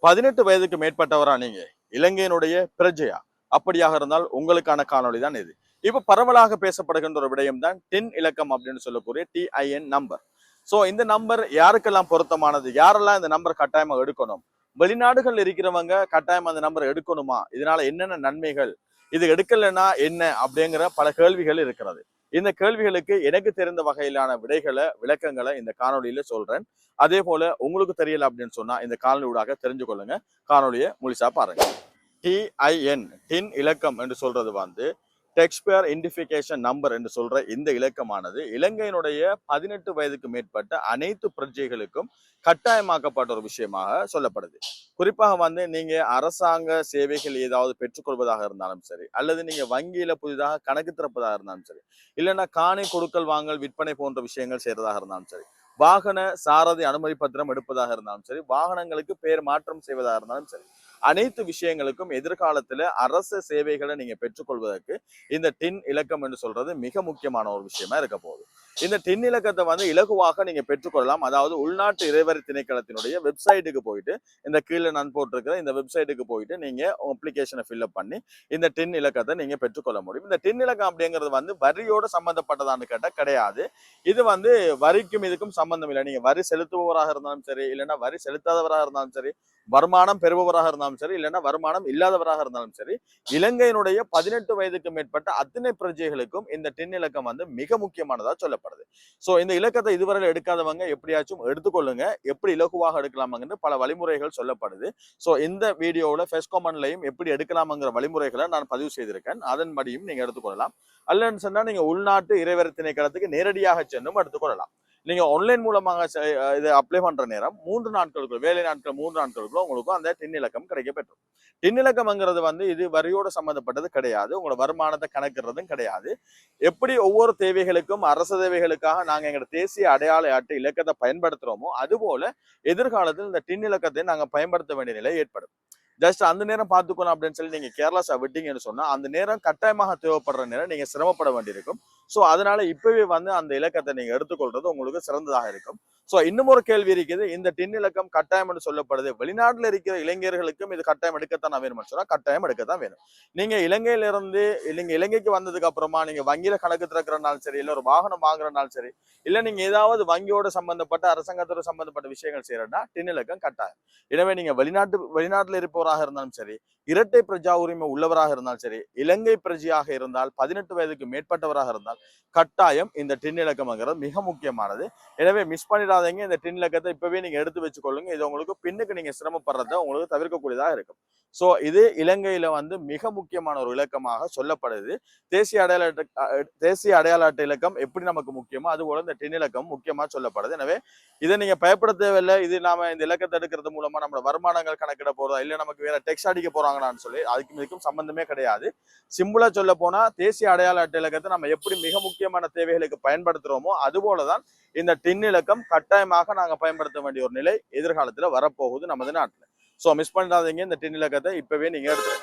18 வயதுக்கு மேற்பட்டவரா நீங்க இலங்கையினுடைய பிரஜையா? அப்படியாக இருந்தால் உங்களுக்கான காணொளி தான் இது. இப்ப பரவலாக பேசப்படுகின்ற ஒரு விடயம் தான் டின் இலக்கம் அப்படின்னு சொல்லக்கூடிய டிஐஎன் நம்பர். சோ இந்த நம்பர் யாருக்கெல்லாம் பொருத்தமானது? யாரெல்லாம் இந்த நம்பர் கட்டாயமா எடுக்கணும்? வெளிநாடுகள் இருக்கிறவங்க கட்டாயம் அந்த நம்பர் எடுக்கணுமா? இதனால என்னென்ன நன்மைகள்? இது எடுக்கலைன்னா என்ன அப்படிங்கிற பல கேள்விகள் இருக்கிறது. இந்த கேள்விகளுக்கு எனக்கு தெரிந்த வகையிலான விடைகளை விளக்கங்களை இந்த காணொலியில சொல்றேன். அதே போல உங்களுக்கு தெரியல அப்படின்னு சொன்னா இந்த காணொலி ஊடாக தெரிஞ்சு கொள்ளுங்க. காணொலியை முழுசா பாருங்க. டிஐஎன் டின் இலக்கம் என்று சொல்றது வந்து டெக்ஸ்பேர் ஐடென்டிஃபிகேஷன் நம்பர் என்று சொல்ற இந்த இலக்கமானது இலங்கையினுடைய 18 வயதுக்கு மேற்பட்ட அனைத்து பிரஜைகளுக்கும் கட்டாயமாக்கப்பட்ட ஒரு விஷயமாக சொல்லப்படுது. குறிப்பாக வந்து நீங்க அரசாங்க சேவைகள் ஏதாவது பெற்றுக்கொள்வதாக இருந்தாலும் சரி, அல்லது நீங்க வங்கியில புதிதாக கணக்கு திறப்பதாக இருந்தாலும் சரி, இல்லைன்னா காணி கொடுக்கல் வாங்கல் விற்பனை போன்ற விஷயங்கள் செய்யறதாக இருந்தாலும் சரி, வாகன சாரதி அனுமதி பத்திரம் எடுப்பதாக இருந்தாலும் சரி, வாகனங்களுக்கு பெயர் மாற்றம் செய்வதாக இருந்தாலும் சரி, அனைத்து விஷயங்களுக்கும் எதிர்காலத்துல அரசு சேவைகளை நீங்க பெற்றுக்கொள்வதற்கு இந்த டின் இலக்கம் என்று சொல்றது மிக முக்கியமான ஒரு விஷயமா இருக்க போகுது. இந்த டின் இலக்கத்தை வந்து இலகுவாக நீங்க பெற்றுக்கொள்ளலாம். அதாவது உள்நாட்டு இறைவரி திணைக்களத்தினுடைய வெப்சைட்டுக்கு போயிட்டு, இந்த கீழே நான் போட்டிருக்கிற இந்த வெப்சைட்டுக்கு போயிட்டு நீங்க அப்ளிகேஷனை ஃபில்அப் பண்ணி இந்த டின் இலக்கத்தை நீங்க பெற்றுக்கொள்ள முடியும். இந்த டின் இலக்கம் அப்படிங்கிறது வந்து வரியோட சம்பந்தப்பட்டதான்னு கேட்டா கிடையாது. இது வந்து வரிக்கும் இதுக்கும் சம்பந்தம் இல்லை. நீங்க வரி செலுத்துபவராக இருந்தாலும் சரி, இல்லைன்னா வரி செலுத்தாதவராக இருந்தாலும் சரி, வருமானம் பெறுபவராக இருந்தாலும் சரி, இல்லைன்னா வருமானம் இல்லாதவராக இருந்தாலும் சரி, இலங்கையினுடைய 18 வயதுக்கு மேற்பட்ட அத்தனை பிரஜைகளுக்கும் இந்த டின் இலக்கம் வந்து மிக முக்கியமானதா சொல்லப்படுது. சோ இந்த இலக்கத்தை இதுவரையில் எடுக்காதவங்க எப்படியாச்சும் எடுத்துக்கொள்ளுங்க. எப்படி இலகுவாக எடுக்கலாமாங்கன்னு பல வழிமுறைகள் சொல்லப்படுது. சோ இந்த வீடியோவில் ஃபர்ஸ்ட் கமெண்ட்லையும் எப்படி எடுக்கலாம்ங்கிற வழிமுறைகளை நான் பதிவு செய்திருக்கேன். அதன்படியும் நீங்க எடுத்துக்கொள்ளலாம். அல்லன்னு சொன்னா நீங்க உள்நாட்டு இறைவரி திணைக்களத்துக்கு நேரடியாக சென்றும் எடுத்துக்கொள்ளலாம். நீங்க ஆன்லைன் மூலமாக இதை அப்ளை பண்ற நேரம் 3 நாட்களுக்குள்ள, வேலை நாட்கள் 3 நாட்களுக்குள்ள உங்களுக்கு அந்த டின் இலக்கம் கிடைக்க பெற்றும். டின் இலக்கம்ங்கிறது வந்து இது வரியோட சம்பந்தப்பட்டது கிடையாது. உங்களோட வருமானத்தை கணக்கிடுறதும் கிடையாது. எப்படி ஒவ்வொரு தேவைகளுக்கும் அரசு தேவைகளுக்காக நாங்க எங்களோட தேசிய அடையாள அட்டை இலக்கத்தை பயன்படுத்துறோமோ, அதுபோல எதிர்காலத்தில் இந்த டின் இலக்கத்தை நாங்க பயன்படுத்த வேண்டிய நிலை ஏற்படும். ஜஸ்ட் அந்த நேரம் பார்த்துக்கணும் அப்படின்னு சொல்லி நீங்க கேர்லெஸ்ஸா விட்டீங்கன்னு சொன்னா அந்த நேரம் கட்டாயமாக தேவைப்படுற நேரம் நீங்க சிரமப்பட வேண்டியிருக்கும். சோ அதனால இப்பவே வந்து அந்த இலக்கத்தை நீங்க எடுத்துக்கொள்றது உங்களுக்கு சிறந்ததாக இருக்கும். சோ இன்னும் ஒரு கேள்வி இருக்குது. இந்த டின் இலக்கம் கட்டாயம் என்று சொல்லப்படுது. வெளிநாட்டுல இருக்கிற இளைஞர்களுக்கும் இது கட்டாயம் எடுக்கத்தான் வேணும்னு சொன்னா கட்டாயம் எடுக்கத்தான் வேணும். நீங்க இலங்கையில இருந்து நீங்க இலங்கைக்கு வந்ததுக்கு அப்புறமா நீங்க வங்கியில கணக்கு திறக்கிறனாலும் சரி, இல்ல ஒரு வாகனம் வாங்குறனாலும் சரி, இல்ல நீங்க ஏதாவது வங்கியோட சம்பந்தப்பட்ட அரசாங்கத்தோட சம்பந்தப்பட்ட விஷயங்கள் செய்யறதுனா டின் இலக்கம் கட்டாயம். எனவே நீங்க வெளிநாட்டுல இருப்பவராக இருந்தாலும் சரி, இரட்டை பிரஜா உரிமை உள்ளவராக இருந்தாலும் சரி, இலங்கை பிரஜையாக இருந்தால் 18 வயதுக்கு மேற்பட்டவராக இருந்தால் கட்டாயம் இந்த டின் இலக்கம்ங்கிறது மிக முக்கியமானது. எனவே மிஸ் பண்ணிடாதீங்க. இந்த டின் இலக்கத்தை இப்பவே நீங்க எடுத்து வச்சுக்கொள்ளுங்க. இது உங்களுக்கு பின்னுக்கு நீங்க சிரமப்படுறத உங்களுக்கு தவிர்க்கக்கூடியதாக இருக்கும். சோ இது இலங்கையில வந்து மிக முக்கியமான ஒரு இலக்கமாக சொல்லப்படுது. தேசிய அடையாள அட்டை இலக்கம் எப்படி நமக்கு முக்கியமோ அதுபோல இந்த டின் இலக்கம் முக்கியமா சொல்லப்படுது. எனவே இதை நீங்க பயப்பட தேவையில்லை. இது நாம இந்த இலக்கத்தை எடுக்கிறது மூலமா நம்ம வருமானங்கள் கணக்கிட போறதா, இல்ல நமக்கு வேற டெக்ஸ்ட் அடிக்க போறாங்களான்னு சொல்லி அதுக்கும் இதுக்கும் சம்பந்தமே கிடையாது. சிம்பிளா சொல்ல போனா தேசிய அடையாள அட்டை இலக்கத்தை நம்ம எப்படி மிக முக்கியமான தேவைகளுக்கு பயன்படுத்துறோமோ அதுபோலதான் இந்த டின் இலக்கம் கட்டாயமாக நாங்க பயன்படுத்த வேண்டிய ஒரு நிலை எதிர்காலத்துல வரப்போகுது நமது நாட்டுல. சோ மிஸ் பண்ணாதீங்க. இந்த டின் இலக்கத்தை இப்பவே நீங்க எடுத்துருங்க.